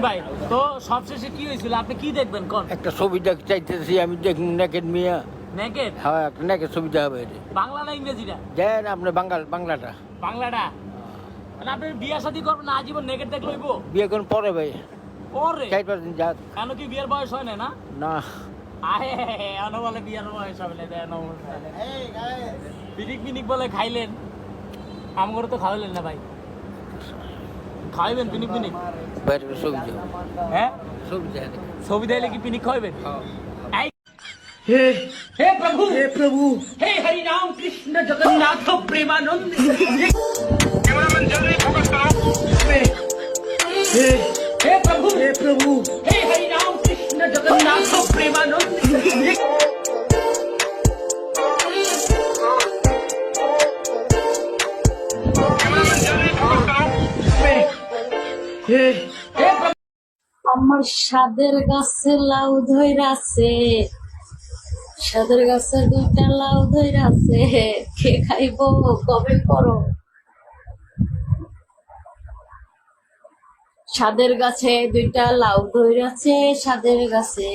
ভাই তো সবশেষে কি হয়েছিল, আপনি কি দেখবেন কোন? একটা ছবি দেখতে চাইতেছি আমি, দেখুন নেকেড মিয়া। নেকেড? হ্যাঁ, একটা নেকেড ছবি দেখাবে। বাংলা না ইংরেজিটা? দেন আপনি বাংলাটা। বাংলাটা? মানে আপনি বিয়া শাদী করবেন না আজীবন নেকেড দেখলে হইব? বিয়ে কোন পরে ভাই, পরে 4-5 দিন যাক কেন, কি বিয়ের বয়স হয় না? না না। আরে এনো বলে বিয়ের বয়স হবে না, দেন পিনিক পিনিক বলে খাইলেন, আমগরে তো খাওয়াইলেন না ভাই। খাইবেন পিনিক পিনিক? বাইরে ছবি দেখাবে। হ্যাঁ, ছবি দেখা ছবি দিলে কি পিনিক খাইবেন? हे हे प्रभु, हे प्रभु हे हरि राम कृष्ण जगन्नाथ प्रेमानंद। हे हे प्रभु, हे प्रभु हे हरि राम कृष्ण जगन्नाथ प्रेमानंद। हे আমার সাদের গাছে লাউ ধইরাছে, সাদের গাছে দুইটা লাউ ধইরাছে, কে খাইবো কবে করো? সাদের গাছে দুইটা লাউ ধইরাছে, সাদের গাছে